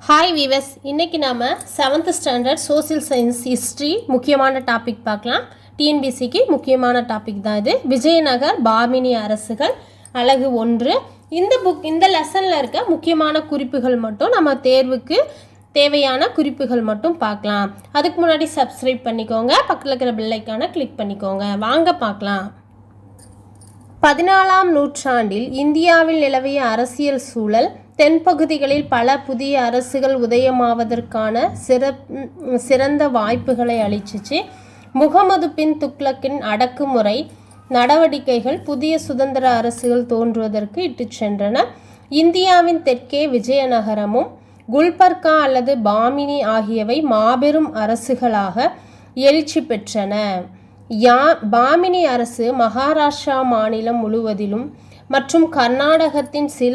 Hi viewers, இன்றைக்கி நாம் 7th standard social science history முக்கியமான டாபிக் பார்க்கலாம். டிஎன்பிசிக்கு முக்கியமான டாபிக் தான் இது. விஜயநகர் பாமினி அரசுகள் அலகு 1. இந்த லெசனில் இருக்க முக்கியமான குறிப்புகள் மட்டும் நம்ம தேர்வுக்கு தேவையான குறிப்புகள் மட்டும் பார்க்கலாம். அதுக்கு முன்னாடி சப்ஸ்கிரைப் பண்ணிக்கோங்க, பக்கத்தில் இருக்கிற பெல் ஐக்கானை கிளிக் பண்ணிக்கோங்க. வாங்க பார்க்கலாம். 14ஆம் நூற்றாண்டில் இந்தியாவில் நிலவிய அரசியல் சூழல் தென்பகுதிகளில் பல புதிய அரசுகள் உதயமாவதற்கான சிறந்த வாய்ப்புகளை அளிச்சிச்சு. முகமது பின் துக்ளக்கின் அடக்குமுறை நடவடிக்கைகள் புதிய சுதந்திர அரசுகள் தோன்றுவதற்கு இட்டு சென்றன. இந்தியாவின் தெற்கே விஜயநகரமும் குல்பர்கா அல்லது பாமினி ஆகியவை மாபெரும் அரசுகளாக எழுச்சி பெற்றன. பாமினி அரசு மகாராஷ்டிரா மாநிலம் முழுவதிலும் மற்றும் கர்நாடகத்தின் சில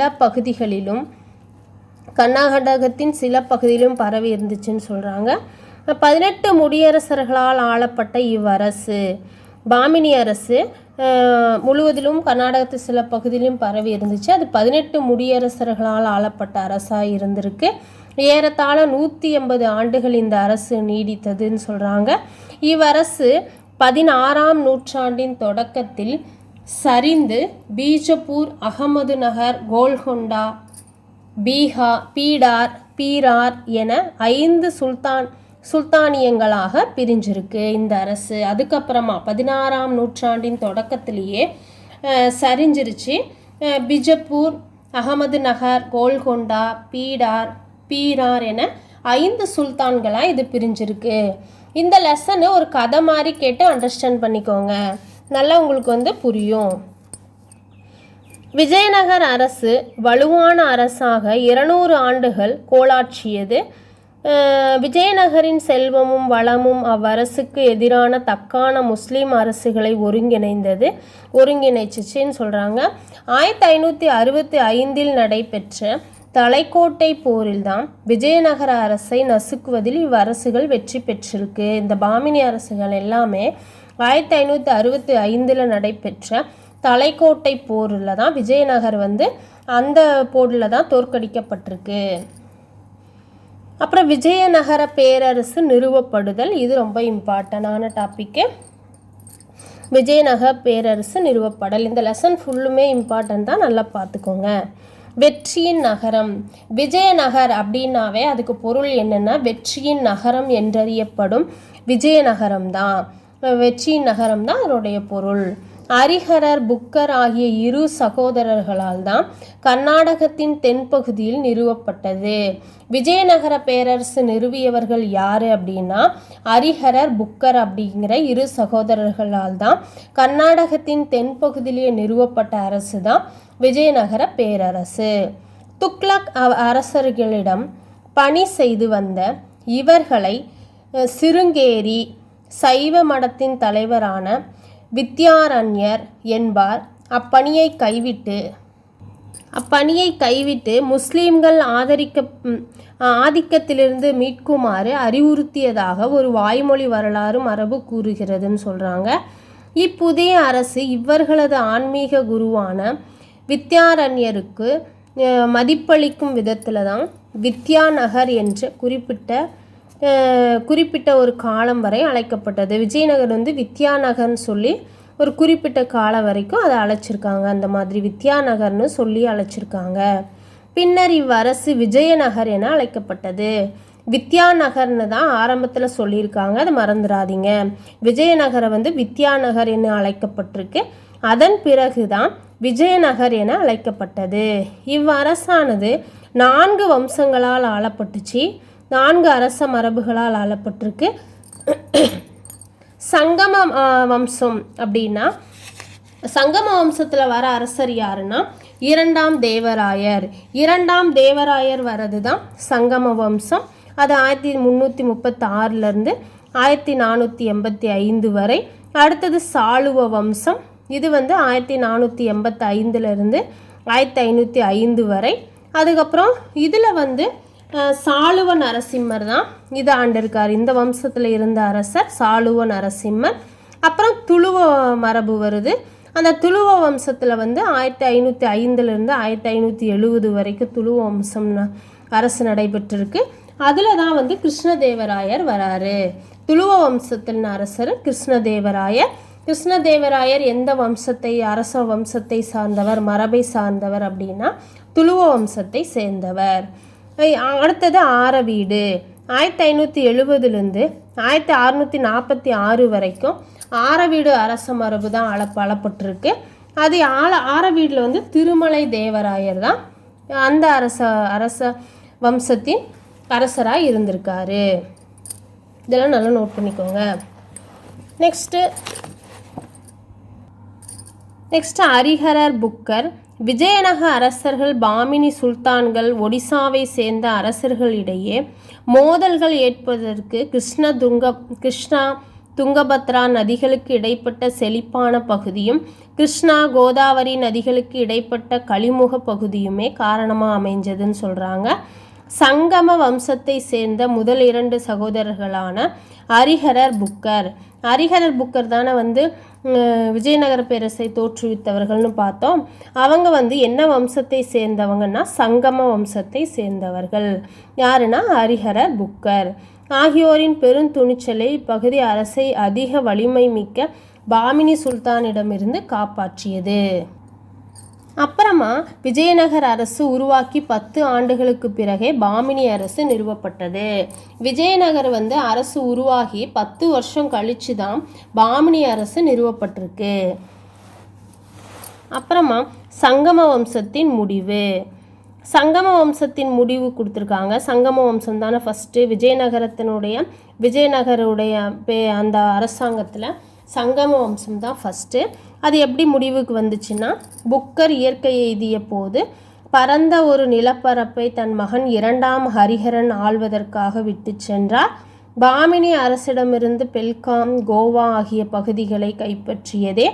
பகுதியிலும் பரவி இருந்துச்சுன்னு சொல்கிறாங்க. 18 முடியரசர்களால் ஆளப்பட்ட இவ்வரசு பாமினி அரசு முழுவதிலும் கர்நாடகத்து சில பகுதியிலும் பரவி இருந்துச்சு. அது 18 முடியரசர்களால் ஆளப்பட்ட அரசாக இருந்திருக்கு. ஏறத்தாழ 180 ஆண்டுகள் இந்த அரசு நீடித்ததுன்னு சொல்கிறாங்க. இவ்வரசு 16ஆம் நூற்றாண்டின் தொடக்கத்தில் சரிந்து பீஜப்பூர், அகமது நகர், கோல்கொண்டா, பீடார் என 5 சுல்தானியங்களாக பிரிஞ்சிருக்கு இந்த அரசு. அதுக்கப்புறமா 16ஆம் நூற்றாண்டின் தொடக்கத்திலேயே சரிஞ்சிருச்சு. பிஜப்பூர், அகமது நகர், கோல்கொண்டா, பீடார் என 5 சுல்தான்களாக இது பிரிஞ்சிருக்கு. இந்த லெசனு ஒரு கதை மாதிரி கேட்டு அண்டர்ஸ்டாண்ட் பண்ணிக்கோங்க, நல்லா உங்களுக்கு புரியும். விஜயநகர் அரசு வலுவான அரசாக 200 ஆண்டுகள் கோலாட்சியது. விஜயநகரின் செல்வமும் வளமும் அவ்வரசுக்கு எதிரான தக்கான முஸ்லீம் அரசுகளை ஒருங்கிணைச்சின்னு சொல்கிறாங்க. 1565 நடைபெற்ற தலைக்கோட்டை போரில்தான் விஜயநகர அரசை நசுக்குவதில் இவ்வரசுகள் வெற்றி பெற்றிருக்கு. இந்த பாமினி அரசுகள் எல்லாமே 1565 நடைபெற்ற தலைக்கோட்டை போரில் தான் விஜயநகர் அந்த போரில் தான் தோற்கடிக்கப்பட்டிருக்கு. அப்புறம் விஜயநகர பேரரசு நிறுவப்படுதல், இது ரொம்ப இம்பார்ட்டண்டான டாப்பிக்கு. விஜயநகர பேரரசு நிறுவப்படல், இந்த லெசன் ஃபுல்லுமே இம்பார்ட்டன்ட் தான், நல்லா பார்த்துக்கோங்க. வெற்றியின் நகரம், விஜயநகர் அப்படின்னாவே அதுக்கு பொருள் என்னென்னா வெற்றியின் நகரம் என்றறியப்படும் விஜயநகரம் தான். வெற்றியின் நகரம் தான் அதனுடைய பொருள். ஹரிஹரர், புக்கர் ஆகிய 2 சகோதரர்களால் தான் கர்நாடகத்தின் தென்பகுதியில் நிறுவப்பட்டது. விஜயநகர பேரரசு நிறுவியவர்கள் யார் அப்படின்னா ஹரிஹரர், புக்கர் அப்படிங்கிற 2 சகோதரர்களால் தான் கர்நாடகத்தின் தென்பகுதியிலே நிறுவப்பட்ட அரசு தான் விஜயநகர பேரரசு. துக்ளக் அரசர்களிடம் பணி செய்து வந்த இவர்களை சிருங்கேரி சைவ மடத்தின் தலைவரான வித்யாரண்யர் என்பார் அப்பணியை கைவிட்டு முஸ்லீம்கள் ஆதிக்கத்திலிருந்து மீட்குமாறு அறிவுறுத்தியதாக ஒரு வாய்மொழி வரலாறு மரபு கூறுகிறதுன்னு சொல்கிறாங்க. இப்புதிய அரசு இவர்களது ஆன்மீக குருவான வித்யாரண்யருக்கு மதிப்பளிக்கும் விதத்தில் தான் வித்யாநகர் என்று குறிப்பிட்ட ஒரு காலம் வரை அழைக்கப்பட்டது. விஜயநகர் வித்யாநகர்னு சொல்லி ஒரு குறிப்பிட்ட காலம் வரைக்கும் அதை அழைச்சிருக்காங்க. அந்த மாதிரி வித்யாநகர்னு சொல்லி அழைச்சிருக்காங்க. பின்னர் இவ்வரசு விஜயநகர் என அழைக்கப்பட்டது. வித்யாநகர்னு தான் ஆரம்பத்தில் சொல்லியிருக்காங்க, அதை மறந்துடாதீங்க. விஜயநகரை வித்யாநகர் என அழைக்கப்பட்டிருக்கு. அதன் பிறகு தான் விஜயநகர் என அழைக்கப்பட்டது. இவ்வரசானது 4 வம்சங்களால் ஆளப்பட்டுச்சு. 4 அரச மரபுகளால் ஆளப்பட்டிருக்கு. சங்கம வம்சம் அப்படின்னா சங்கம வம்சத்தில் வர அரசர் யாருன்னா 2ஆம் தேவராயர் வரது தான் சங்கம வம்சம். அது 1336 1485 வரை. அடுத்தது சாளுவ வம்சம், இது 1485 1505 வரை. அதுக்கப்புறம் இதில் சாளுவ நரசிம்மர் தான் இது ஆண்டிருக்கார். இந்த வம்சத்தில் இருந்த அரசர் சாளுவ நரசிம்மர். அப்புறம் துளுவ மரபு வருது. அந்த துளுவ வம்சத்தில் 1505 1570 வரைக்கும் துளுவ வம்சம் அரசு நடைபெற்றிருக்கு. அதில் தான் வந்து கிருஷ்ணதேவராயர் வராரு. துளுவ வம்சத்தின் அரசர் கிருஷ்ணதேவராயர். கிருஷ்ணதேவராயர் எந்த வம்சத்தை, அரச வம்சத்தை சார்ந்தவர், மரபை சார்ந்தவர் அப்படின்னா துளுவ வம்சத்தை சேர்ந்தவர். அடுத்தது ஆரவீடு. 1570லேருந்து 1646 வரைக்கும் ஆரவீடு அரச மரபு தான் அளப்பட்டிருக்கு. அது ஆரவீடில் வந்து திருமலை தேவராயர் தான் அந்த அரச வம்சத்தின் அரசராக இருந்திருக்காரு. இதெல்லாம் நல்லா நோட் பண்ணிக்கோங்க. Next Hariharar Booker. விஜயநகர அரசர்கள், பாமினி சுல்தான்கள், ஒடிசாவை சேர்ந்த அரசர்களிடையே மோதல்கள் ஏற்பதற்கு கிருஷ்ணா துங்கபத்ரா நதிகளுக்கு இடைப்பட்ட செழிப்பான பகுதியும் கிருஷ்ணா கோதாவரி நதிகளுக்கு இடைப்பட்ட கழிமுக பகுதியுமே காரணமாக அமைஞ்சதுன்னு சொல்கிறாங்க. சங்கம வம்சத்தை சேர்ந்த முதல் 2 சகோதரர்களான ஹரிஹரர் புக்கர் தானே வந்து விஜயநகர பேரரசை தோற்றுவித்தவர்கள்னு பார்த்தோம். அவங்க வந்து என்ன வம்சத்தை சேர்ந்தவங்கன்னா சங்கம வம்சத்தை சேர்ந்தவர்கள். யாருன்னா ஹரிஹரர் புக்கர் ஆகியோரின் பெருந்துணிச்சலை இப்பகுதி அரசை அதிக வலிமை மிக்க பாமினி சுல்தானிடமிருந்து காப்பாற்றியது. அப்புறமா விஜயநகர அரசு உருவாக்கி 10 ஆண்டுகளுக்கு பிறகே பாமினி அரசு நிறுவப்பட்டது. விஜயநகர் வந்து அரசு உருவாகி 10 வருஷம் கழிச்சு தான் பாமினி அரசு நிறுவப்பட்டிருக்கு. அப்புறமா சங்கம வம்சத்தின் முடிவு. சங்கம வம்சத்தின் முடிவு கொடுத்துருக்காங்க. சங்கம வம்சம் தானே ஃபஸ்ட்டு விஜயநகருடைய அந்த அரசாங்கத்தில் சங்கம வம்சம் தான் ஃபஸ்ட்டு. அது எப்படி முடிவுக்கு வந்துச்சுன்னா, புக்கர் இயற்கை எய்திய போது பரந்த ஒரு நிலப்பரப்பை தன் மகன் 2ஆம் ஹரிஹரன் ஆள்வதற்காக விட்டு சென்றார். பாமினி அரசிடமிருந்து பெல்காம், கோவா ஆகிய பகுதிகளை கைப்பற்றியதே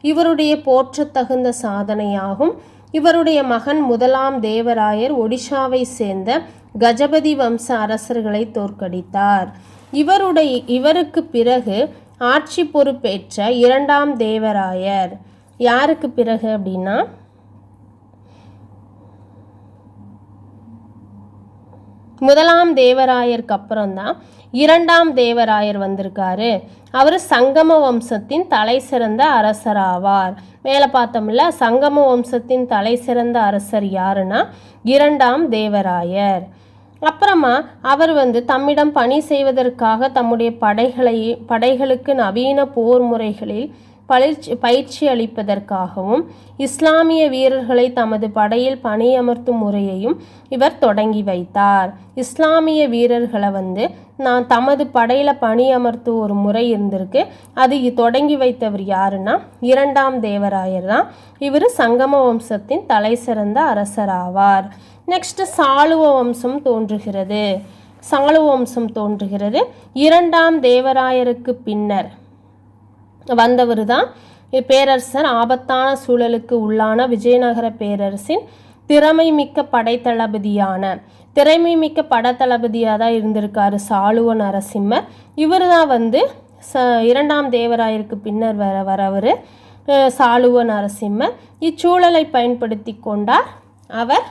இவருடைய போற்றத்தகுந்த சாதனையாகும். இவருடைய மகன் 1ஆம் தேவராயர் ஒடிஷாவை சேர்ந்த கஜபதி வம்ச அரசர்களை தோற்கடித்தார். இவருக்கு பிறகு ஆட்சி பொறுப்பேற்ற 2ஆம் தேவராயர் யாருக்கு பிறகு அப்படின்னா முதலாம் தேவராயருக்கு அப்புறம்தான் 2ஆம் தேவராயர் வந்திருக்காரு. அவர் சங்கம வம்சத்தின் தலை சிறந்த அரசராவார். மேலே பார்த்தோம்ல, சங்கம வம்சத்தின் தலை சிறந்த அரசர் யாருன்னா 2ஆம் தேவராயர். அப்புறமா அவர் வந்து தம்மிடம் பணி செய்வதற்காக தம்முடைய படைகளுக்கு நவீன போர் முறைகளில் பயிற்சி அளிப்பதற்காகவும் இஸ்லாமிய வீரர்களை தமது படையில் பணியமர்த்தும் முறையையும் இவர் தொடங்கி வைத்தார். இஸ்லாமிய வீரர்களை வந்து தமது படையில் பணியமர்த்தும் ஒரு முறை இருந்திருக்கு. அது தொடங்கி வைத்தவர் யாருன்னா 2ஆம் தேவராயர் தான். இவர் சங்கம வம்சத்தின் தலை சிறந்த அரசராவார். நெக்ஸ்ட் சாளுவ வம்சம் தோன்றுகிறது. 2ஆம் தேவராயருக்கு பின்னர் வந்தவர் தான் பேரரசர் ஆபத்தான சூழலுக்கு உள்ளான விஜயநகர பேரரசின் திறமை மிக்க படைத்தளபதியாக தான் இருந்திருக்காரு சாளுவ நரசிம்மர். இவர் தான் வந்து 2ஆம் தேவராயருக்கு பின்னர் வரவர் சாளுவ நரசிம்மர். இச்சூழலை பயன்படுத்தி கொண்டார் அவர்.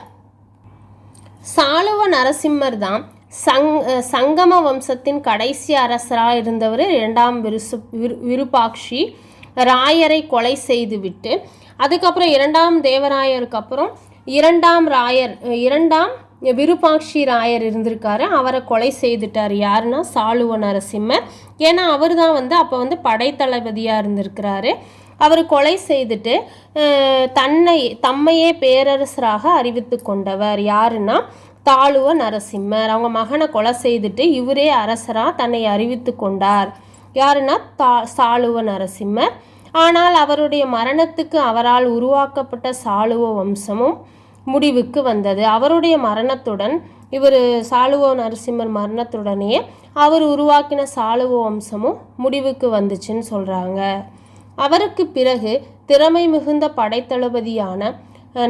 சாளுவ நரசிம்மர் தான் சங்கம வம்சத்தின் கடைசி அரசராக இருந்தவர். 2ஆம் விருபாக்ஷி ராயரை கொலை செய்துவிட்டு அதுக்கப்புறம் 2ஆம் தேவராயருக்கு அப்புறம் 2ஆம் விருபாக்ஷி ராயர் இருந்திருக்காரு. அவரை கொலை செய்துட்டார். யாருன்னா சாளுவ நரசிம்மர். ஏன்னா அவர் தான் வந்து அப்போ வந்து படைத்தளபதியாக இருந்திருக்கிறாரு. அவர் கொலை செய்துட்டு தம்மையே பேரரசராக அறிவித்து கொண்டவர் யாருன்னா தாளுவ நரசிம்மர். அவங்க மகனை கொலை செய்துட்டு இவரே அரசராக தன்னை அறிவித்து கொண்டார். யாருன்னா சாளுவ நரசிம்மர். ஆனால் அவருடைய மரணத்துக்கு அவரால் உருவாக்கப்பட்ட சாளுவ வம்சமும் முடிவுக்கு வந்தது. அவருடைய மரணத்துடன் சாளுவ நரசிம்மர் மரணத்துடனே அவர் உருவாக்கின சாளுவ வம்சமும் முடிவுக்கு வந்துச்சுன்னு சொல்கிறாங்க. அவருக்கு பிறகு திறமை மிகுந்த படைத்தளபதியான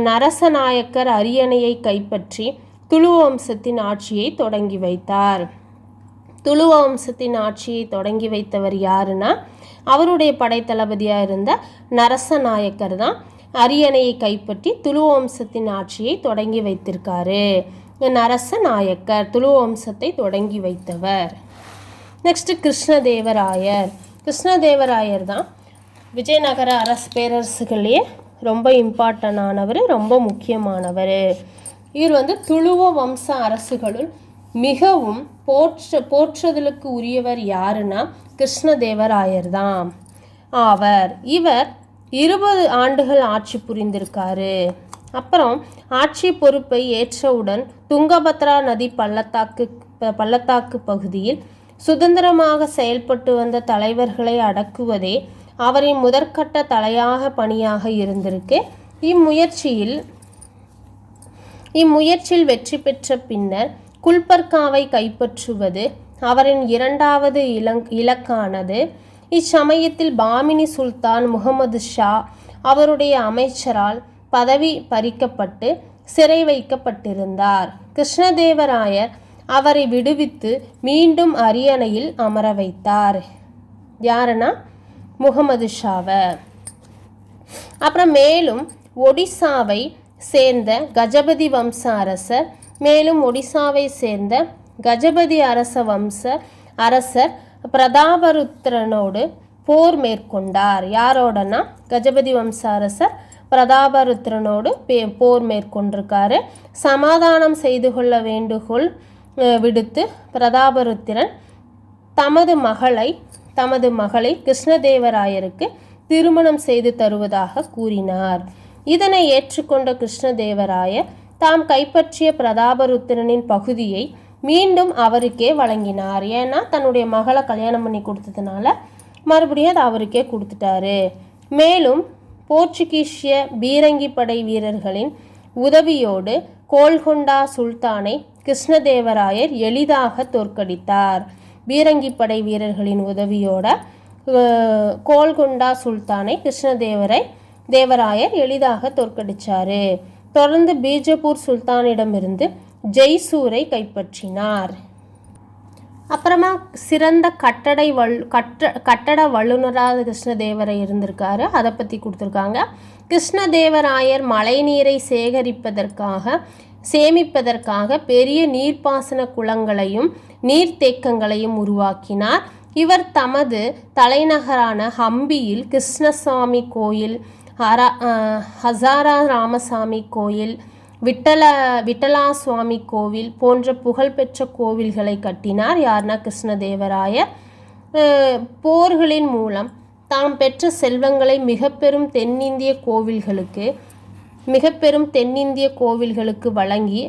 நரசநாயக்கர் அரியணையை கைப்பற்றி துளுவ வம்சத்தின் ஆட்சியை தொடங்கி வைத்தார். துளுவ வம்சத்தின் ஆட்சியை தொடங்கி வைத்தவர் யாருன்னா அவருடைய படைத்தளபதியாக இருந்த நரசநாயக்கர் தான் அரியணையை கைப்பற்றி துளுவ வம்சத்தின் ஆட்சியை தொடங்கி வைத்திருக்காரு. நரச நாயக்கர், துளு வம்சத்தை தொடங்கி வைத்தவர். நெக்ஸ்ட்டு கிருஷ்ணதேவராயர். கிருஷ்ணதேவராயர் தான் விஜயநகர பேரரசுகளே ரொம்ப இம்பார்ட்டண்டானவர், ரொம்ப முக்கியமானவர். இவர் துளுவ வம்ச அரசுகளுள் மிகவும் போற்றுதலுக்கு உரியவர் யாருன்னா கிருஷ்ணதேவராயர் தான் ஆவர். இவர் 20 ஆண்டுகள் ஆட்சி புரிந்திருக்காரு. அப்புறம் ஆட்சி பொறுப்பை ஏற்றவுடன் துங்கபத்ரா நதி பள்ளத்தாக்கு பகுதியில் சுதந்திரமாக செயல்பட்டு வந்த தலைவர்களை அடக்குவதே அவரின் முதற்கட்ட பணியாக இருந்திருக்கு. இம்முயற்சியில் வெற்றி பெற்ற பின்னர் குல்பர்காவை கைப்பற்றுவது அவரின் இரண்டாவது இலக்கானது. இச்சமயத்தில் பாமினி சுல்தான் முகமது ஷா அவருடைய அமைச்சரால் பதவி பறிக்கப்பட்டு சிறை வைக்கப்பட்டிருந்தார். கிருஷ்ணதேவராயர் அவரை விடுவித்து மீண்டும் அரியணையில் அமர வைத்தார். யாருன்னா முகமது ஷாவை. அப்புறம் மேலும் ஒடிசாவை சேர்ந்த கஜபதி வம்ச அரசர் அரசர் பிரதாபருத்ரனோடு போர் மேற்கொண்டார். யாரோடனா கஜபதி வம்ச அரசர் பிரதாபருத்ரனோடு போர் மேற்கொண்டிருக்காரு. சமாதானம் செய்து கொள்ள வேண்டுகோள் விடுத்து பிரதாபருத்திரன் தமது மகளை கிருஷ்ணதேவராயருக்கு திருமணம் செய்து தருவதாக கூறினார். இதனை ஏற்றுக்கொண்ட கிருஷ்ணதேவராயர் தாம் கைப்பற்றிய பிரதாபருத்திரனின் பகுதியை மீண்டும் அவருக்கே வழங்கினார். ஏன்னா தன்னுடைய மகளை கல்யாணம் பண்ணி கொடுத்ததுனால மறுபடியும் அது அவருக்கே கொடுத்துட்டாரு. மேலும் போர்ச்சுகீசிய பீரங்கி படை வீரர்களின் உதவியோடு கோல்கொண்டா சுல்தானை கிருஷ்ணதேவராயர் எளிதாக தோற்கடித்தார். பீரங்கி படை வீரர்களின் உதவியோட கோல்கொண்டா சுல்தானை கிருஷ்ணதேவராயர் எளிதாக தோற்கடித்தார். தொடர்ந்து பீஜப்பூர் சுல்தானிடமிருந்து ஜெய்சூரை கைப்பற்றினார். அப்புறமா சிறந்த கட்டட வல்லுநராக கிருஷ்ணதேவராயர் இருந்திருக்காரு. அதை பற்றி கொடுத்துருக்காங்க. கிருஷ்ணதேவராயர் மழைநீரை சேமிப்பதற்காக பெரிய நீர்ப்பாசன குளங்களையும் நீர்த்தேக்கங்களையும் உருவாக்கினார். இவர் தமது தலைநகரான ஹம்பியில் கிருஷ்ணசாமி கோயில், ஹசாரா ராமசாமி கோயில், விட்டலா சுவாமி கோவில் போன்ற புகழ்பெற்ற கோவில்களை கட்டினார். யார்னா கிருஷ்ணதேவராயர். போர்களின் மூலம் தாம் பெற்ற செல்வங்களை மிகப்பெரும் தென்னிந்திய கோவில்களுக்கு வழங்கி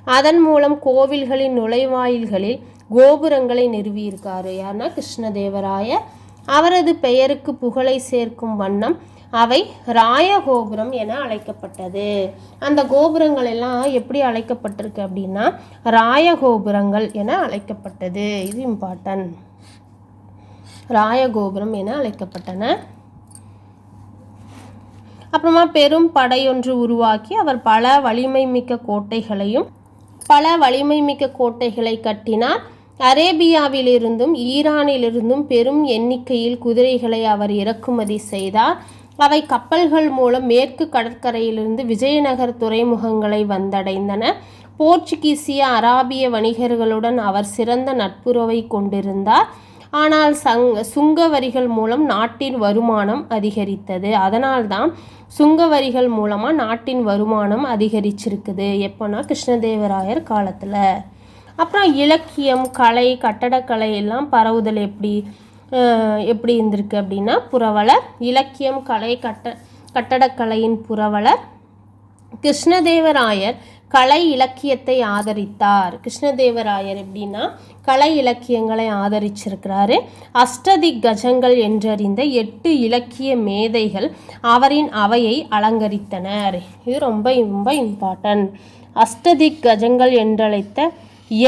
அதன் மூலம் கோவில்களின் நுழைவாயில்களில் கோபுரங்களை நிறுவியிருக்காரு. யார்னா கிருஷ்ணதேவராயர். அவரது பெயருக்கு புகழை சேர்க்கும் வண்ணம் அவை ராயகோபுரம் என அழைக்கப்பட்டது. அந்த கோபுரங்கள் எல்லாம் எப்படி அழைக்கப்பட்டிருக்கு அப்படின்னா ராயகோபுரங்கள் என அழைக்கப்பட்டது. இது இம்பார்ட்டன்ட். ராயகோபுரம் என அழைக்கப்பட்டன. அப்புறமா பெரும் படையொன்று உருவாக்கி அவர் பல வலிமை மிக்க கோட்டைகளை கட்டினார். அரேபியாவிலிருந்தும் ஈரானிலிருந்தும் பெரும் எண்ணிக்கையில் குதிரைகளை அவர் இறக்குமதி செய்தார். அவை கப்பல்கள் மூலம் மேற்கு கடற்கரையிலிருந்து விஜயநகர் துறைமுகங்களை வந்தடைந்தன. போர்ச்சுகீசிய அராபிய வணிகர்களுடன் அவர் சிறந்த நட்புறவை கொண்டிருந்தார். ஆனால் சுங்க வரிகள் மூலம் நாட்டின் வருமானம் அதிகரித்தது. அதனால்தான் சுங்க வரிகள் மூலமாக நாட்டின் வருமானம் அதிகரிச்சிருக்குது. எப்போனா கிருஷ்ணதேவராயர் காலத்தில். அப்புறம் இலக்கியம், கலை, கட்டடக்கலை எல்லாம் பரவுதல் எப்படி இருந்திருக்கு அப்படின்னா புரவலர். இலக்கியம், கலை, கட்டடக்கலையின் புரவலர். கிருஷ்ணதேவராயர் கலை இலக்கியத்தை ஆதரித்தார். கிருஷ்ணதேவராயர் எப்படின்னா கலை இலக்கியங்களை ஆதரிச்சிருக்கிறாரு. அஷ்டதிக் கஜங்கள் என்றறிந்த 8 இலக்கிய மேதைகள் அவரின் அவையை அலங்கரித்தனர். இது ரொம்ப ரொம்ப இம்பார்ட்டன்ட். அஷ்டதிக் கஜங்கள் என்றழைத்த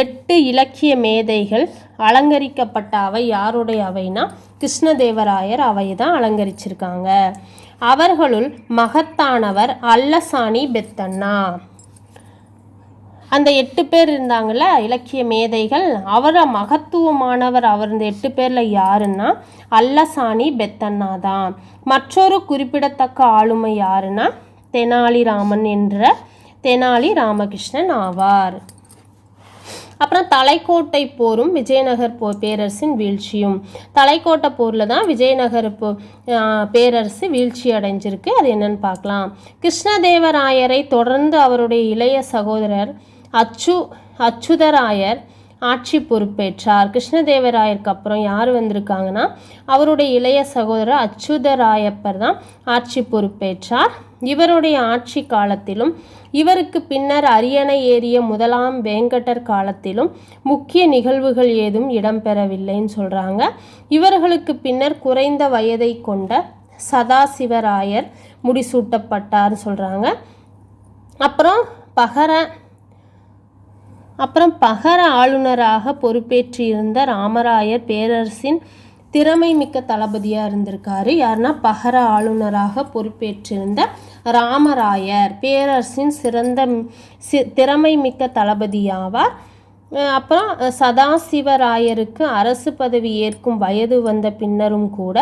8 இலக்கிய மேதைகள் அலங்கரிக்கப்பட்ட அவை யாருடைய அவைனா கிருஷ்ணதேவராயர் அவை தான் அலங்கரிச்சிருக்காங்க. அவர்களுள் மகத்தானவர் அல்லசாணி பெத்தண்ணா. அந்த 8 பேர் இருந்தாங்கள்ல இலக்கிய மேதைகள், மகத்துவமானவர். அவர் இந்த 8 பேரில் யாருன்னா அல்லசாணி பெத்தண்ணா தான். மற்றொரு குறிப்பிடத்தக்க ஆளுமை யாருன்னா தெனாலிராமன் என்ற தெனாலி ராமகிருஷ்ணன் ஆவார். அப்புறம் தலைக்கோட்டை போரும் விஜயநகர் பேரரசின் வீழ்ச்சியும். தலைக்கோட்டை போரில் தான் விஜயநகர் பேரரசு வீழ்ச்சி அடைஞ்சிருக்கு. அது என்னன்னு பார்க்கலாம். கிருஷ்ணதேவராயரை தொடர்ந்து அவருடைய இளைய சகோதரர் அச்சுதராயர் ஆட்சி பொறுப்பேற்றார். கிருஷ்ணதேவராயருக்கு அப்புறம் யார் வந்திருக்காங்கன்னா அவருடைய இளைய சகோதரர் அச்சுதராயப்பர் தான் ஆட்சி பொறுப்பேற்றார். இவருடைய ஆட்சி காலத்திலும் இவருக்கு பின்னர் அரியணை ஏறிய முதலாம் வேங்கடர் காலத்திலும் முக்கிய நிகழ்வுகள் ஏதும் இடம்பெறவில்லைன்னு சொல்கிறாங்க. இவர்களுக்கு பின்னர் குறைந்த வயதை கொண்ட சதாசிவராயர் முடிசூட்டப்பட்டார்னு சொல்கிறாங்க. அப்புறம் பகர ஆளுநராக பொறுப்பேற்றிருந்த ராமராயர் பேரரசின் திறமை மிக்க தளபதியாக இருந்திருக்காரு. யாருன்னா பகர ஆளுநராக பொறுப்பேற்றிருந்த ராமராயர் பேரரசின் திறமை மிக்க தளபதியாவார். அப்புறம் சதாசிவராயருக்கு அரசு பதவி ஏற்கும் வயது வந்த பின்னரும் கூட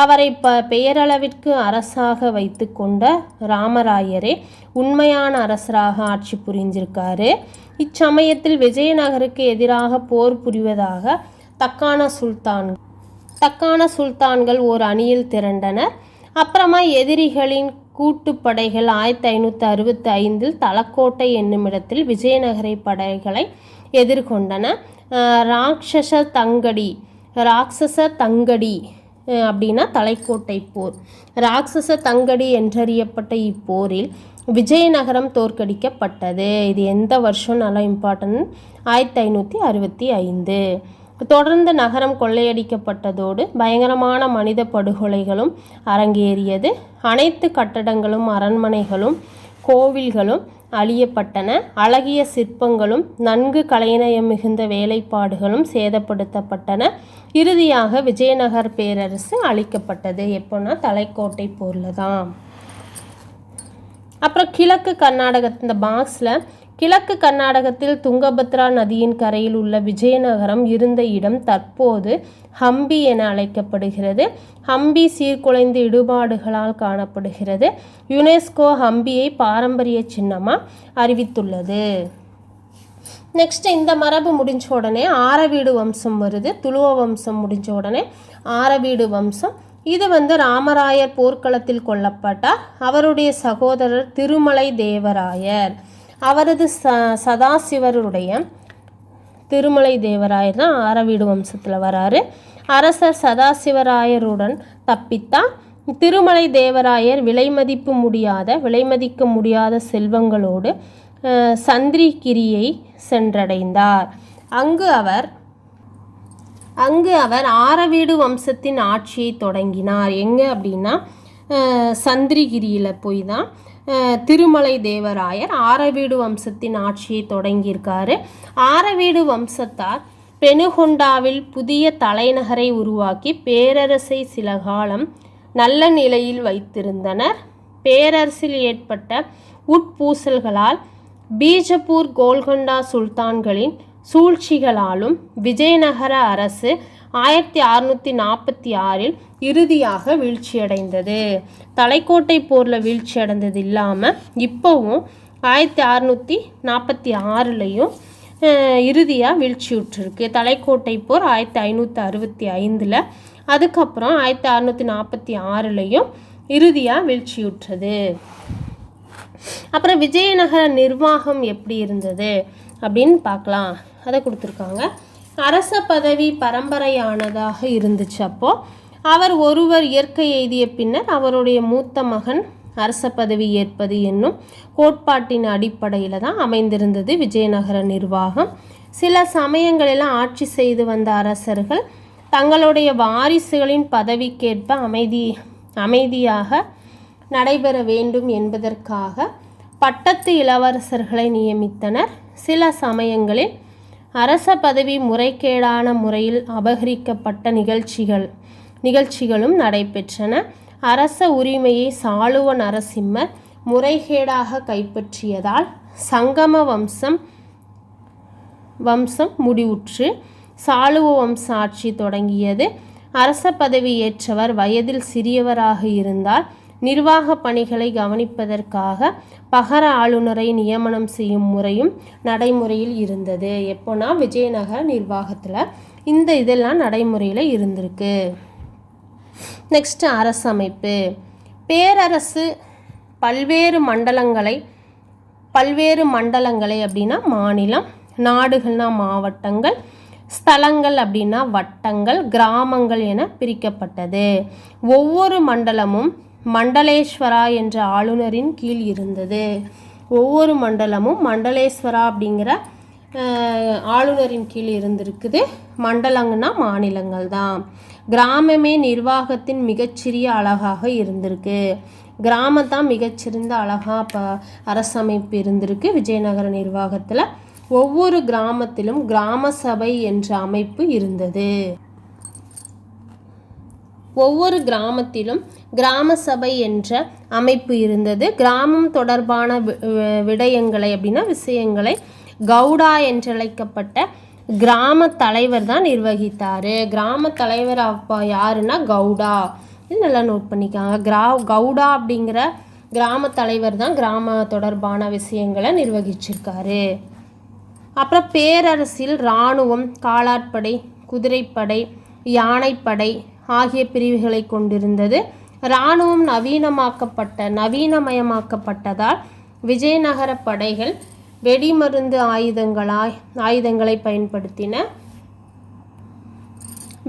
அவரை பெயரளவிற்கு அரசாக வைத்து கொண்ட ராமராயரே உண்மையான அரசராக ஆட்சி புரிஞ்சிருக்காரு. இச்சமயத்தில் விஜயநகருக்கு எதிராக போர் புரிவதாக தக்கான சுல்தான்கள் ஓர் அணியில் திரண்டனர். அப்புறமா எதிரிகளின் கூட்டுப்படைகள் 1565 தலக்கோட்டை என்னுமிடத்தில் விஜயநகரை படைகளை எதிர்கொண்டன. ராட்சச தங்கடி அப்படின்னா தலைக்கோட்டை போர். ராட்சச தங்கடி என்றறியப்பட்ட இப்போரில் விஜயநகரம் தோற்கடிக்கப்பட்டது. இது எந்த வருஷம் நல்லா இம்பார்ட்டன்ட், 1565. தொடர்ந்து நகரம் கொள்ளையடிக்கப்பட்டதோடு பயங்கரமான மனித படுகொலைகளும் அரங்கேறியது. அனைத்து கட்டடங்களும் அரண்மனைகளும் கோவில்களும் அழியப்பட்டன. அழகிய சிற்பங்களும் நன்கு கலைநயம் மிகுந்த வேலைப்பாடுகளும் சேதப்படுத்தப்பட்டன. இறுதியாக விஜயநகர் பேரரசு அழிக்கப்பட்டது. எப்போன்னா தலைக்கோட்டை போரில் தான். அப்புறம் கிழக்கு கர்நாடகத்தின் இந்த பாக்ஸில் கிழக்கு கர்நாடகத்தில் துங்கபத்ரா நதியின் கரையில் உள்ள விஜயநகரம் இருந்த இடம் தற்போது ஹம்பி என அழைக்கப்படுகிறது. ஹம்பி சீர்குலைந்த இடுபாடுகளால் காணப்படுகிறது. யுனெஸ்கோ ஹம்பியை பாரம்பரிய சின்னமாக அறிவித்துள்ளது. நெக்ஸ்ட் இந்த மரபு முடிஞ்ச உடனே ஆரவீடு வம்சம் வருது. துளுவ வம்சம் முடிஞ்ச உடனே ஆரவீடு வம்சம். இது ராமராயர் போர்க்களத்தில் கொல்லப்பட்டார். அவருடைய சகோதரர் திருமலை தேவராயர், அவரது சதாசிவருடைய திருமலை தேவராயர் தான் ஆரவீடு வம்சத்தில் வராரு. அரசர் சதாசிவராயருடன் தப்பித்தார். திருமலை தேவராயர் விலைமதிக்க முடியாத செல்வங்களோடு சந்திரிகிரியை சென்றடைந்தார். அங்கு அவர் ஆரவீடு வம்சத்தின் ஆட்சியை தொடங்கினார். எங்கே அப்படின்னா சந்திரிகிரியில் போய் தான் திருமலை தேவராயர் ஆரவீடு வம்சத்தின் ஆட்சியை தொடங்கியிருக்காரு. ஆரவீடு வம்சத்தார் பெனுகொண்டாவில் புதிய தலைநகரை உருவாக்கி பேரரசை சில காலம் நல்ல நிலையில் வைத்திருந்தனர். பேரரசில் ஏற்பட்ட உட்பூசல்களால் பீஜப்பூர் கோல்கொண்டா சுல்தான்களின் சூழ்ச்சிகளாலும் விஜயநகர அரசு 1646 இறுதியாக வீழ்ச்சியடைந்தது. தலைக்கோட்டை போரில் வீழ்ச்சி அடைந்தது இல்லாமல் இப்போவும் 1646லையும் இறுதியாக வீழ்ச்சியுற்றிருக்கு. தலைக்கோட்டை போர் 1565, அதுக்கப்புறம் 1646லையும் இறுதியாக வீழ்ச்சியுற்றது. அப்புறம் விஜயநகர நிர்வாகம் எப்படி இருந்தது அப்படின்னு பார்க்கலாம். அதை கொடுத்துருக்காங்க. அரச பதவி பரம்பரையானதாக இருந்துச்சு. அப்போது அவர் ஒருவர் இயற்கை எய்திய பின்னர் அவருடைய மூத்த மகன் அரச பதவி ஏற்பது என்னும் கோட்பாட்டின் அடிப்படையில் தான் அமைந்திருந்தது விஜயநகர நிர்வாகம். சில சமயங்களெல்லாம் ஆட்சி செய்து வந்த அரசர்கள் தங்களுடைய வாரிசுகளின் பதவிக்கேற்ப அமைதியாக நடைபெற வேண்டும் என்பதற்காக பட்டத்து இளவரசர்களை நியமித்தனர். சில சமயங்களில் அரச பதவி முறைகேடான முறையில் அபகரிக்கப்பட்ட நிகழ்ச்சிகளும் நடைபெற்றன. அரச உரிமையை சாளுவ நரசிம்மர் முறைகேடாக கைப்பற்றியதால் சங்கம வம்சம் முடிவுற்று சாளுவ வம்ச ஆட்சி தொடங்கியது. அரச பதவி ஏற்றவர் வயதில் சிறியவராக இருந்தால் நிர்வாக பணிகளை கவனிப்பதற்காக பகர ஆளுநரை நியமனம் செய்யும் முறையும் நடைமுறையில் இருந்தது. எப்போனா விஜயநகர நிர்வாகத்தில் இந்த இதெல்லாம் நடைமுறையில் இருந்திருக்கு. நெக்ஸ்ட் அரசமைப்பு. பேரரசு பல்வேறு மண்டலங்களை அப்படின்னா மாநிலம், நாடுகள்னா மாவட்டங்கள், ஸ்தலங்கள் அப்படின்னா வட்டங்கள், கிராமங்கள் என பிரிக்கப்பட்டது. ஒவ்வொரு மண்டலமும் மண்டலேஸ்வரா என்ற ஆளுநரின் கீழ் இருந்தது. ஒவ்வொரு மண்டலமும் மண்டலேஸ்வரா அப்படிங்கிற ஆளுநரின் கீழ் இருந்திருக்குது. மண்டலங்கன்னா மாநிலங்கள் தான். கிராமமே நிர்வாகத்தின் மிகச்சிறிய அழகாக இருந்திருக்கு. கிராமத்தான் மிகச்சிறந்த அழகாக அரசமைப்பு இருந்திருக்கு விஜயநகர நிர்வாகத்தில். ஒவ்வொரு கிராமத்திலும் கிராம சபை என்ற அமைப்பு இருந்தது. ஒவ்வொரு கிராமத்திலும் கிராம சபை என்ற அமைப்பு இருந்தது. கிராமம் தொடர்பான விடயங்களை அப்படின்னா விஷயங்களை கவுடா என்றழைக்கப்பட்ட கிராம தலைவர் தான் நிர்வகித்தார். கிராம தலைவர் அப்போ யாருன்னா கவுடா. இது நல்லா நோட் பண்ணிக்காங்க. கவுடா அப்படிங்கிற கிராம தலைவர் தான் கிராம தொடர்பான விஷயங்களை நிர்வகிச்சிருக்காரு. அப்புறம் பேரரசில் இராணுவம், காலாட்படை, குதிரைப்படை, யானைப்படை ஆகிய பிரிவுகளை கொண்டிருந்தது. இராணுவம் நவீனமயமாக்கப்பட்டதால் விஜயநகர படைகள் வெடிமருந்து ஆயுதங்களை பயன்படுத்தின.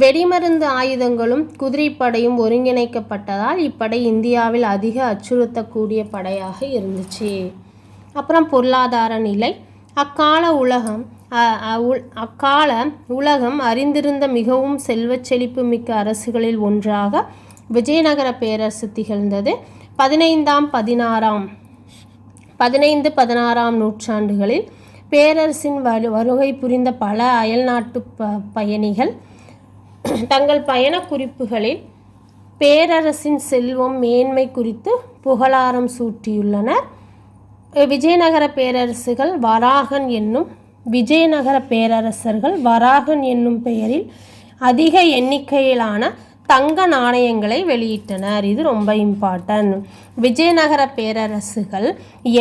வெடிமருந்து ஆயுதங்களும் குதிரைப்படையும் ஒருங்கிணைக்கப்பட்டதால் இப்படை இந்தியாவில் அதிக அச்சுறுத்தக்கூடிய படையாக இருந்துச்சு. அப்புறம் பொருளாதார நிலை. அக்கால உலகம் அறிந்திருந்த மிகவும் செல்வச் செழிப்பு மிக்க அரசுகளில் ஒன்றாக விஜயநகர பேரரசு திகழ்ந்தது. 15-16ஆம் நூற்றாண்டுகளில் பேரரசின் வருகை புரிந்த பல அயல்நாட்டு பயணிகள் தங்கள் பயண குறிப்புகளில் பேரரசின் செல்வம், மேன்மை குறித்து புகழாரம் சூட்டியுள்ளனர். விஜயநகர பேரரசர்கள் வராகன் என்னும் பெயரில் அதிக எண்ணிக்கையிலான தங்க நாணயங்களை வெளியிட்டனர். இது ரொம்ப இம்பார்ட்டன்ட். விஜயநகர பேரரசுகள்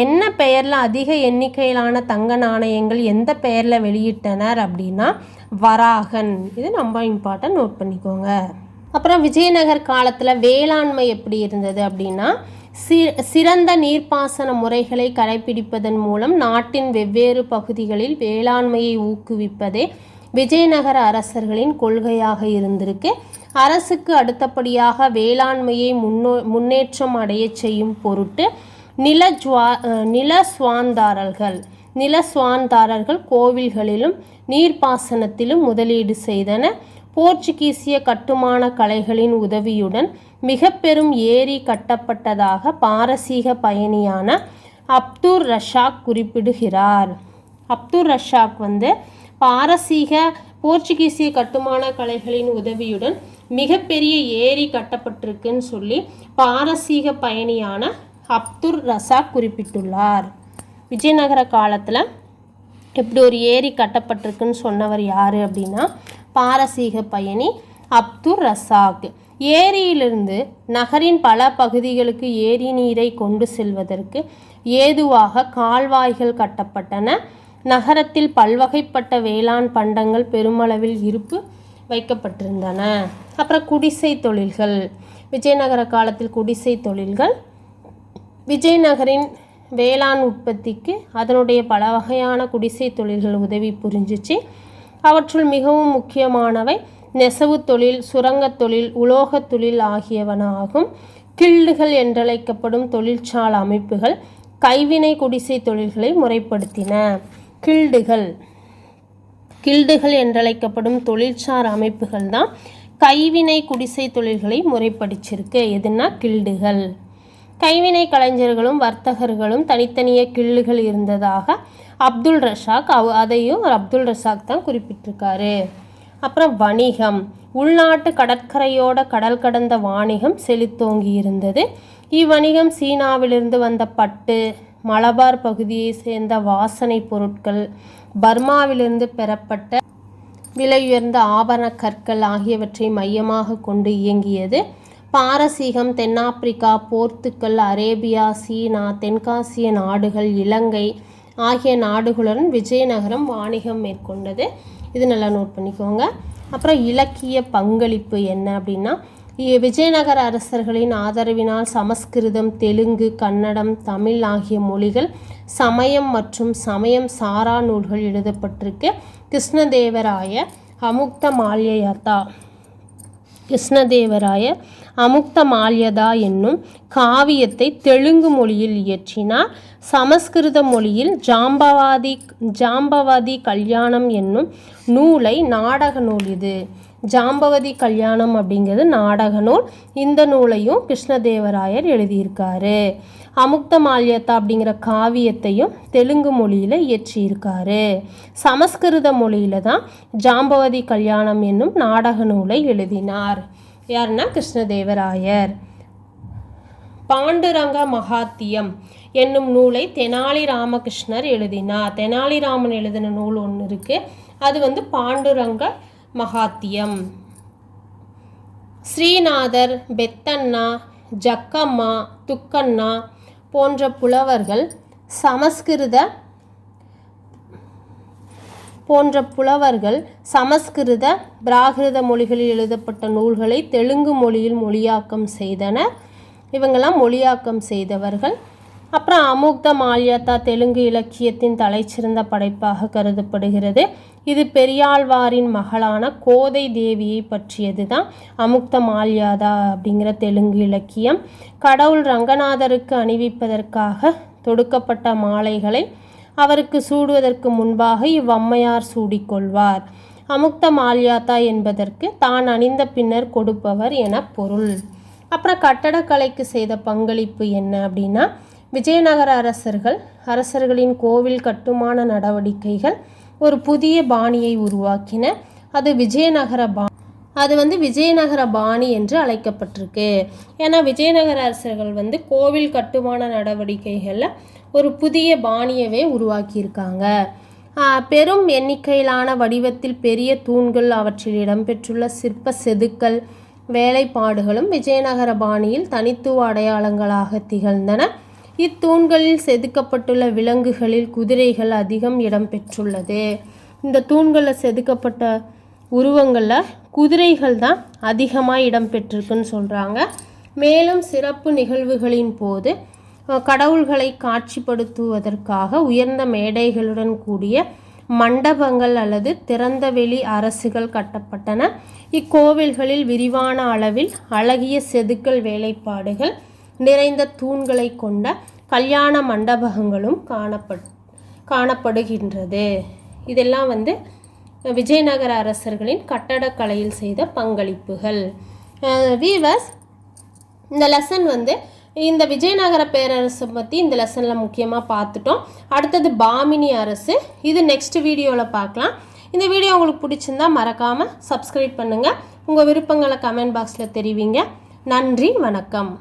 என்ன பெயரில் அதிக எண்ணிக்கையிலான தங்க நாணயங்கள் எந்த பெயரில் வெளியிட்டனர் அப்படின்னா வராகன். இது ரொம்ப இம்பார்ட்டன்ட், நோட் பண்ணிக்கோங்க. அப்புறம் விஜயநகர் காலத்தில் வேளாண்மை எப்படி இருந்தது அப்படின்னா சிறந்த நீர்ப்பாசன முறைகளை கடைபிடிப்பதன் மூலம் நாட்டின் வெவ்வேறு பகுதிகளில் வேளாண்மையை ஊக்குவிப்பதே விஜயநகர அரசர்களின் கொள்கையாக இருந்திருக்கு. அரசுக்கு அடுத்தபடியாக வேளாண்மையை முன்னேற்றம் அடைய செய்யும் பொருட்டு நிலஸ்வாந்தாரர்கள் கோவில்களிலும் நீர்ப்பாசனத்திலும் முதலீடு செய்தனர். போர்ச்சுகீசிய கட்டுமான கலைகளின் உதவியுடன் மிக பெரும் ஏரி கட்டப்பட்டதாக பாரசீக பயணியான அப்துர் ரஷாக் குறிப்பிடுகிறார். அப்துர் ரஷாக் போர்ச்சுகீசிய கட்டுமான கலைகளின் உதவியுடன் மிகப்பெரிய ஏரி கட்டப்பட்டிருக்குன்னு சொல்லி பாரசீக பயணியான அப்துர் ரஷாக் குறிப்பிட்டுள்ளார். விஜயநகர காலத்தில் இப்படி ஒரு ஏரி கட்டப்பட்டிருக்குன்னு சொன்னவர் யார் அப்படின்னா பாரசீக பயணி அப்துர் ரஷாக். ஏரியிலிருந்து நகரின் பல பகுதிகளுக்கு ஏரி நீரை கொண்டு செல்வதற்கு ஏதுவாக கால்வாய்கள் கட்டப்பட்டன. நகரத்தில் பல்வகைப்பட்ட வேளாண் பண்டங்கள் பெருமளவில் இருப்பு வைக்கப்பட்டிருந்தன. அப்புறம் குடிசை தொழில்கள். விஜயநகர காலத்தில் குடிசை தொழில்கள் விஜயநகரின் வேளாண் உற்பத்திக்கு அதனுடைய பல வகையான குடிசை தொழில்கள் உதவி புரிஞ்சிச்சு. அவற்றுள் மிகவும் முக்கியமானவை நெசவு தொழில், சுரங்கத் தொழில், உலோகத் தொழில் ஆகியவனாகும். கில்டுகள் என்றழைக்கப்படும் தொழிற்சாலை அமைப்புகள் கைவினை குடிசை தொழில்களை முறைப்படுத்தின. கில்டுகள் என்றழைக்கப்படும் தொழிற்சார் அமைப்புகள் தான் கைவினை குடிசை தொழில்களை முறைப்படுத்தியிருக்கு. எதுனா கில்டுகள். கைவினை கலைஞர்களும் வர்த்தகர்களும் தனித்தனிய கில்டுகள் இருந்ததாக அப்துல் ரஷாக் தான் குறிப்பிட்டிருக்காரு. அப்புறம் வணிகம். உள்நாட்டு கடற்கரையோட கடல் கடந்த வாணிகம் செழித்தோங்கி இருந்தது. இவ்வணிகம் சீனாவிலிருந்து வந்த பட்டு, மலபார் பகுதியை சேர்ந்த வாசனை பொருட்கள், பர்மாவிலிருந்து பெறப்பட்ட விலையுயர்ந்த ஆபரண கற்கள் ஆகியவற்றை மையமாக கொண்டு இயங்கியது. பாரசீகம், தென்னாப்பிரிக்கா, போர்த்துக்கல், அரேபியா, சீனா, தென்காசிய நாடுகள், இலங்கை ஆகிய நாடுகளுடன் விஜயநகரம் வாணிகம் மேற்கொண்டது. இது நல்லா நோட் பண்ணிக்கோங்க. அப்புறம் இலக்கிய பங்களிப்பு என்ன அப்படின்னா, விஜயநகர அரசர்களின் ஆதரவினால் சமஸ்கிருதம், தெலுங்கு, கன்னடம், தமிழ் ஆகிய மொழிகள், சமயம் மற்றும் சமயம் சாரா நூல்கள் எழுதப்பட்டிருக்கு. கிருஷ்ணதேவராய அமுக்தமால்யதா என்னும் காவியத்தை தெலுங்கு மொழியில் இயற்றினார். சமஸ்கிருத மொழியில் ஜாம்பவாதி கல்யாணம் என்னும் நூலை, நாடக நூல் இது. ஜாம்பவதி கல்யாணம் அப்படிங்கிறது நாடக நூல். இந்த நூலையும் கிருஷ்ணதேவராயர் எழுதியிருக்காரு. அமுக்தமால்யதா அப்படிங்கிற காவியத்தையும் தெலுங்கு மொழியில் இயற்றியிருக்காரு. சமஸ்கிருத மொழியில் தான் ஜாம்பவதி கல்யாணம் என்னும் நாடக நூலை எழுதினார். யாருன்னா கிருஷ்ணதேவராயர். பாண்டுரங்க மகாத்தியம் என்னும் நூலை தெனாலி ராமகிருஷ்ணர் எழுதினார். தெனாலிராமன் எழுதின நூல் ஒன்று இருக்குது, அது பாண்டுரங்க மகாத்தியம். ஸ்ரீநாதர், பெத்தண்ணா, ஜக்கம்மா, துக்கண்ணா போன்ற புலவர்கள் சமஸ்கிருத பிராகிருத மொழிகளில் எழுதப்பட்ட நூல்களை தெலுங்கு மொழியில் மொழியாக்கம் செய்தனர். இவங்கெல்லாம் மொழியாக்கம் செய்தவர்கள். அப்புறம் அமுக்தமால்யதா தெலுங்கு இலக்கியத்தின் தலைச்சிறந்த படைப்பாக கருதப்படுகிறது. இது பெரியாழ்வாரின் மகளான கோதை தேவியை பற்றியது தான் அமுக்தமால்யதா அப்படிங்கிற தெலுங்கு இலக்கியம். கடவுள் ரங்கநாதருக்கு அணிவிப்பதற்காக தொடுக்கப்பட்ட மாலைகளை அவருக்கு சூடுவதற்கு முன்பாக இவ்வம்மையார் சூடிக்கொள்வார். அமுக்தமால்யதா என்பதற்கு தான் அணிந்த பின்னர் கொடுப்பவர் என பொருள். அப்புறம் கட்டடக்கலைக்கு செய்த பங்களிப்பு என்ன அப்படின்னா, விஜயநகர அரசர்களின் கோவில் கட்டுமான நடவடிக்கைகள் ஒரு புதிய பாணியை உருவாக்கின. அது விஜயநகர பாணி என்று அழைக்கப்பட்டிருக்கு. ஏன்னா விஜயநகர அரசர்கள் கோவில் கட்டுமான நடவடிக்கைகளில் ஒரு புதிய பாணியவே உருவாக்கியிருக்காங்க. பெரும் எண்ணிக்கையிலான வடிவத்தில் பெரிய தூண்கள், அவற்றில் இடம்பெற்றுள்ள சிற்ப செதுக்கல் வேலைப்பாடுகளும் விஜயநகர பாணியில் தனித்துவ அடையாளங்களாக திகழ்ந்தன. இத்தூண்களில் செதுக்கப்பட்டுள்ள விலங்குகளில் குதிரைகள் அதிகம் இடம்பெற்றுள்ளது. இந்த தூண்களில் செதுக்கப்பட்ட உருவங்களில் குதிரைகள் தான் அதிகமாக இடம்பெற்றிருக்குன்னு சொல்கிறாங்க. மேலும் சிறப்பு நிகழ்வுகளின் போது கடவுள்களை காட்சிப்படுத்துவதற்காக உயர்ந்த மேடைகளுடன் கூடிய மண்டபங்கள் அல்லது திறந்தவெளி அரசுகள் கட்டப்பட்டன. இக்கோவில்களில் விரிவான அளவில் அழகிய செதுக்கல் வேலைப்பாடுகள் நிறைந்த தூண்களை கொண்ட கல்யாண மண்டபங்களும் காணப்படுகின்றது. இதெல்லாம் விஜயநகர அரசர்களின் கட்டடக்கலையில் செய்த பங்களிப்புகள். வீவர்ஸ், இந்த லெசன் இந்த விஜயநகர பேரரசை பற்றி இந்த லெசனில் முக்கியமாக பார்த்துட்டோம். அடுத்தது பாமினி அரசு, இது நெக்ஸ்ட் வீடியோவில் பார்க்கலாம். இந்த வீடியோ உங்களுக்கு பிடிச்சிருந்தா மறக்காமல் சப்ஸ்கிரைப் பண்ணுங்கள். உங்கள் விருப்பங்களை கமெண்ட் பாக்ஸில் தெரிவிங்க. நன்றி, வணக்கம்.